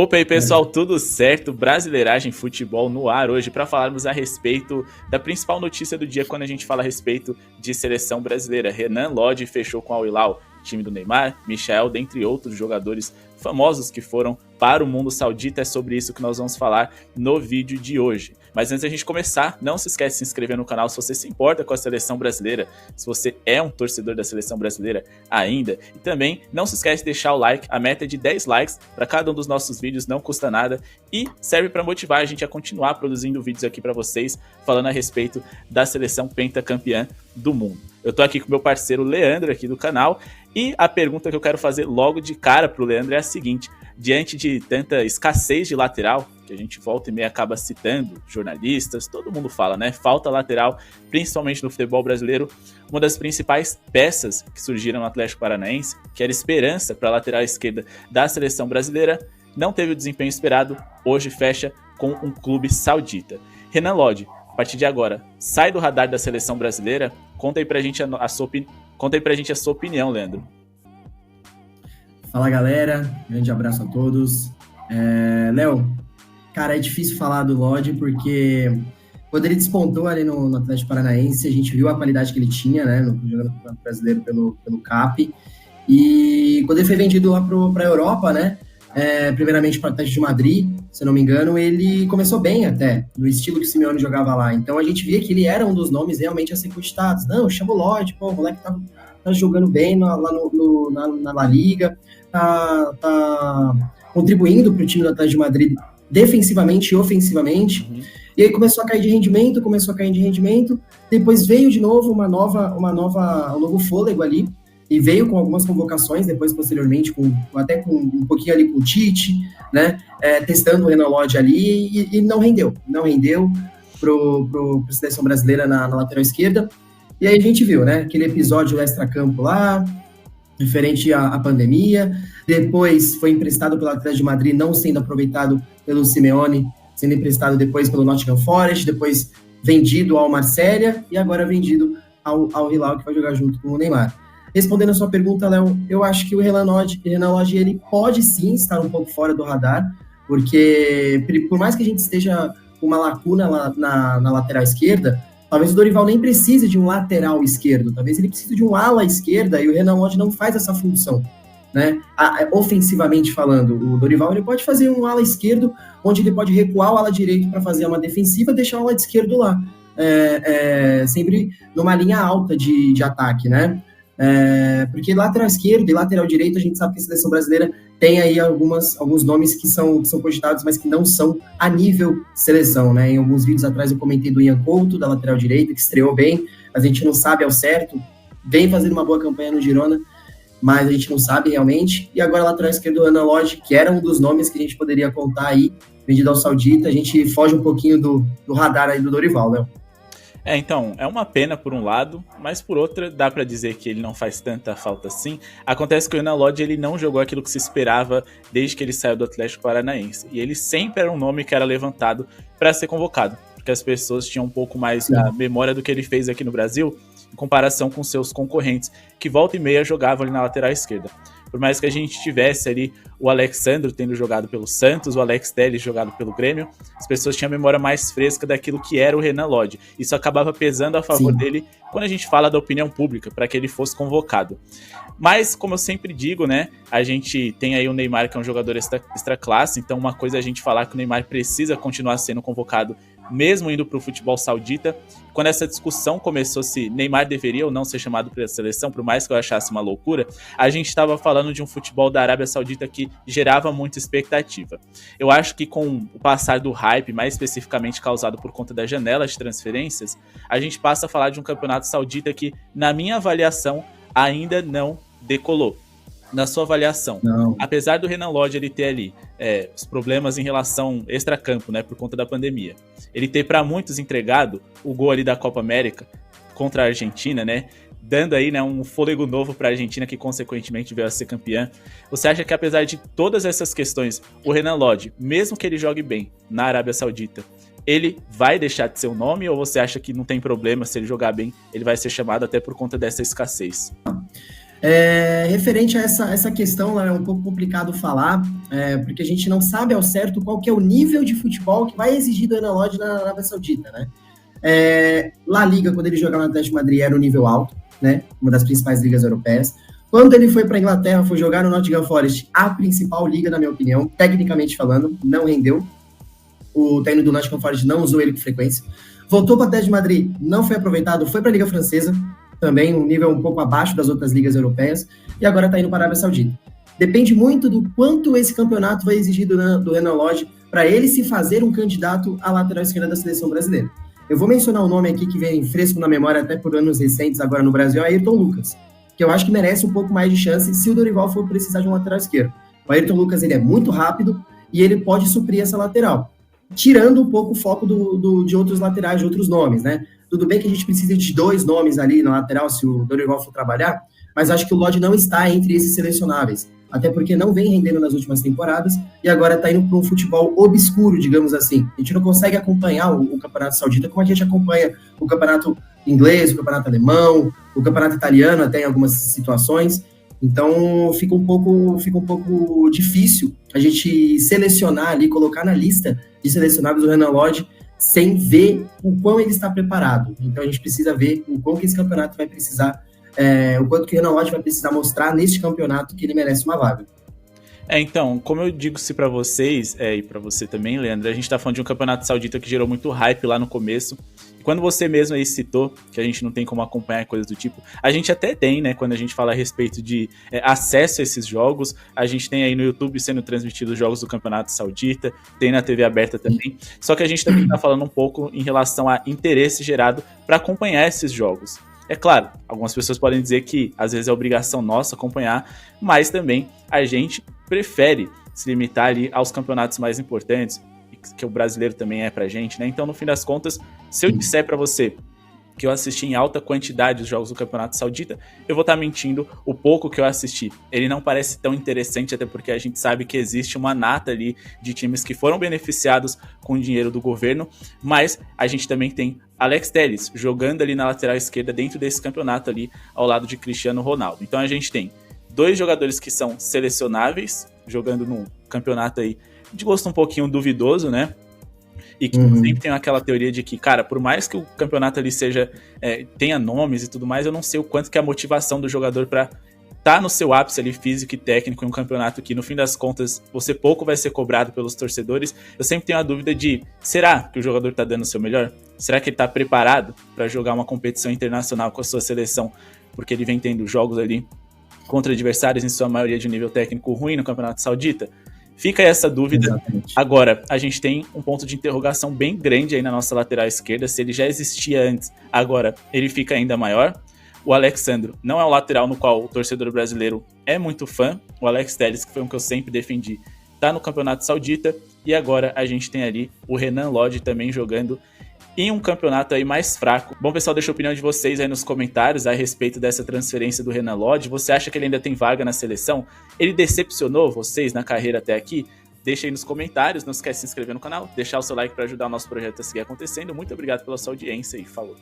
Opa aí pessoal, tudo certo? Brasileiragem Futebol no ar hoje para falarmos a respeito da principal notícia do dia quando a gente fala a respeito de seleção brasileira. Renan Lodge fechou com o Al Hilal, time do Neymar, Michael, dentre outros jogadores famosos que foram para o mundo saudita. É sobre isso que nós vamos falar no vídeo de hoje. Mas antes da gente começar, não se esquece de se inscrever no canal se você se importa com a seleção brasileira, se você é um torcedor da seleção brasileira ainda. E também não se esquece de deixar o like, a meta é de 10 likes para cada um dos nossos vídeos, não custa nada e serve para motivar a gente a continuar produzindo vídeos aqui para vocês, falando a respeito da seleção pentacampeã do mundo. Eu tô aqui com meu parceiro Leandro aqui do canal e a pergunta que eu quero fazer logo de cara pro Leandro é a seguinte: diante de tanta escassez de lateral, que a gente volta e meia acaba citando, jornalistas, todo mundo fala, né? Falta lateral, principalmente no futebol brasileiro. Uma das principais peças que surgiram no Atlético Paranaense, que era esperança para a lateral esquerda da seleção brasileira, não teve o desempenho esperado, hoje fecha com um clube saudita. Renan Lodge, a partir de agora, sai do radar da seleção brasileira. Conta aí pra gente a sua opinião, Leandro. Fala galera, grande abraço a todos. Léo, cara, é difícil falar do Lodge porque quando ele despontou ali no Atlético Paranaense, a gente viu a qualidade que ele tinha, né, jogando no Campeonato Brasileiro pelo CAP, e quando ele foi vendido lá para a Europa, né, primeiramente para o Atlético de Madrid, se eu não me engano, ele começou bem até, no estilo que o Simeone jogava lá, então a gente via que ele era um dos nomes realmente a ser cogitados. Não, chama o Lodge, pô, o moleque tá jogando bem lá na La Liga, tá contribuindo para o time do Atlético de Madrid defensivamente e ofensivamente, e aí começou a cair de rendimento, depois veio de novo um novo fôlego ali, e veio com algumas convocações, depois posteriormente, até com um pouquinho ali com o Tite, né, testando o Renan Lodge ali, e não rendeu pro seleção brasileira na lateral esquerda. E aí a gente viu, né, aquele episódio extra-campo lá, referente à pandemia, depois foi emprestado pelo Atlético de Madrid, não sendo aproveitado pelo Simeone, sendo emprestado depois pelo Nottingham Forest, depois vendido ao Marselha e agora vendido ao Hilal, que vai jogar junto com o Neymar. Respondendo a sua pergunta, Léo, eu acho que o Renan Lodge ele pode sim estar um pouco fora do radar, porque por mais que a gente esteja com uma lacuna lá na lateral esquerda, talvez o Dorival nem precise de um lateral esquerdo, talvez ele precise de um ala esquerda, e o Renan Lodge não faz essa função, né? Ofensivamente falando, o Dorival ele pode fazer um ala esquerdo, onde ele pode recuar o ala direito para fazer uma defensiva e deixar o ala esquerdo lá, sempre numa linha alta de ataque, né? Porque lateral esquerdo e lateral direito, a gente sabe que a seleção brasileira tem aí alguns nomes que são cogitados, mas que não são a nível seleção, né? Em alguns vídeos atrás eu comentei do Ian Couto, da lateral direita, que estreou bem, a gente não sabe ao certo, vem fazendo uma boa campanha no Girona, mas a gente não sabe realmente. E agora a lateral esquerda do Renan Lodge, que era um dos nomes que a gente poderia contar aí, vendido ao Saudita, a gente foge um pouquinho do radar aí do Dorival, né? Então, é uma pena por um lado, mas por outra, dá pra dizer que ele não faz tanta falta assim. Acontece que o Renan Lodge, ele não jogou aquilo que se esperava desde que ele saiu do Atlético Paranaense. E ele sempre era um nome que era levantado para ser convocado, porque as pessoas tinham um pouco mais da memória do que ele fez aqui no Brasil, em comparação com seus concorrentes, que volta e meia jogavam ali na lateral esquerda. Por mais que a gente tivesse ali o Alexandro tendo jogado pelo Santos, o Alex Telles jogado pelo Grêmio, as pessoas tinham a memória mais fresca daquilo que era o Renan Lodge. Isso acabava pesando a favor dele quando a gente fala da opinião pública, para que ele fosse convocado. Mas, como eu sempre digo, né, a gente tem aí o Neymar, que é um jogador extra classe, então uma coisa é a gente falar que o Neymar precisa continuar sendo convocado mesmo indo para o futebol saudita. Quando essa discussão começou se Neymar deveria ou não ser chamado para a seleção, por mais que eu achasse uma loucura, a gente estava falando de um futebol da Arábia Saudita que gerava muita expectativa. Eu acho que com o passar do hype, mais especificamente causado por conta da janela de transferências, a gente passa a falar de um campeonato saudita que, na minha avaliação, ainda não decolou. Na sua avaliação, apesar do Renan Lodge ele ter ali os problemas em relação extracampo, né, por conta da pandemia, ele ter para muitos entregado o gol ali da Copa América contra a Argentina, né, dando aí, né, um fôlego novo para a Argentina, que consequentemente veio a ser campeã. Você acha que apesar de todas essas questões, o Renan Lodge, mesmo que ele jogue bem na Arábia Saudita, ele vai deixar de ser um nome, ou você acha que não tem problema, se ele jogar bem, ele vai ser chamado até por conta dessa escassez? Referente a essa questão, é um pouco complicado falar, porque a gente não sabe ao certo qual que é o nível de futebol que vai exigir do Renan Lodge na Arábia Saudita, né? La Liga, quando ele jogava no Atlético de Madrid, era um nível alto, né? Uma das principais ligas europeias. Quando ele foi para a Inglaterra, foi jogar no Nottingham Forest, a principal liga, na minha opinião, tecnicamente falando, não rendeu. O técnico do Nottingham Forest não usou ele com frequência. Voltou para o Atlético de Madrid, não foi aproveitado, foi para a Liga Francesa, também um nível um pouco abaixo das outras ligas europeias, e agora está indo para a Arábia Saudita. Depende muito do quanto esse campeonato vai exigir do Renan Lodge para ele se fazer um candidato à lateral esquerda da seleção brasileira. Eu vou mencionar um nome aqui que vem fresco na memória até por anos recentes agora no Brasil, é Ayrton Lucas, que eu acho que merece um pouco mais de chance se o Dorival for precisar de um lateral esquerdo. O Ayrton Lucas ele é muito rápido e ele pode suprir essa lateral, tirando um pouco o foco de outros laterais, de outros nomes, né? Tudo bem que a gente precisa de 2 nomes ali na lateral se o Dorival for trabalhar, mas acho que o Lodge não está entre esses selecionáveis, até porque não vem rendendo nas últimas temporadas e agora está indo para um futebol obscuro, digamos assim. A gente não consegue acompanhar o Campeonato Saudita como a gente acompanha o Campeonato Inglês, o Campeonato Alemão, o Campeonato Italiano até em algumas situações. Então fica um pouco difícil a gente selecionar ali, colocar na lista de selecionáveis do Renan Lodge sem ver o quão ele está preparado. Então a gente precisa ver o quão que esse campeonato vai precisar, o quanto que o Renan Lodge vai precisar mostrar neste campeonato que ele merece uma vaga. Então, como eu digo-se pra vocês, e pra você também, Leandro, a gente tá falando de um campeonato saudita que gerou muito hype lá no começo. Quando você mesmo aí citou que a gente não tem como acompanhar coisas do tipo, a gente até tem, né, quando a gente fala a respeito de acesso a esses jogos, a gente tem aí no YouTube sendo transmitidos os jogos do Campeonato Saudita, tem na TV aberta também, só que a gente também tá falando um pouco em relação a interesse gerado para acompanhar esses jogos. É claro, algumas pessoas podem dizer que às vezes é obrigação nossa acompanhar, mas também a gente prefere se limitar ali aos campeonatos mais importantes, que o brasileiro também é pra gente, né? Então, no fim das contas, se eu disser pra você que eu assisti em alta quantidade os jogos do Campeonato Saudita, eu vou estar mentindo. O pouco que eu assisti, ele não parece tão interessante, até porque a gente sabe que existe uma nata ali de times que foram beneficiados com o dinheiro do governo, mas a gente também tem Alex Telles jogando ali na lateral esquerda dentro desse campeonato ali, ao lado de Cristiano Ronaldo. Então a gente tem 2 jogadores que são selecionáveis, jogando num campeonato aí de gosto um pouquinho duvidoso, né? E que sempre tem aquela teoria de que, cara, por mais que o campeonato ali seja tenha nomes e tudo mais, eu não sei o quanto que é a motivação do jogador pra tá no seu ápice ali físico e técnico em um campeonato que, no fim das contas, você pouco vai ser cobrado pelos torcedores. Eu sempre tenho a dúvida de, será que o jogador tá dando o seu melhor? Será que ele tá preparado para jogar uma competição internacional com a sua seleção? Porque ele vem tendo jogos ali contra adversários, em sua maioria de nível técnico ruim no Campeonato Saudita? Fica essa dúvida. Exatamente. Agora, a gente tem um ponto de interrogação bem grande aí na nossa lateral esquerda. Se ele já existia antes, agora ele fica ainda maior. O Alex Sandro não é um lateral no qual o torcedor brasileiro é muito fã. O Alex Telles, que foi um que eu sempre defendi, tá no Campeonato Saudita. E agora a gente tem ali o Renan Lodge também jogando em um campeonato aí mais fraco. Bom, pessoal, deixa a opinião de vocês aí nos comentários a respeito dessa transferência do Renan Lodge. Você acha que ele ainda tem vaga na seleção? Ele decepcionou vocês na carreira até aqui? Deixa aí nos comentários, não esquece de se inscrever no canal, deixar o seu like para ajudar o nosso projeto a seguir acontecendo. Muito obrigado pela sua audiência e falou!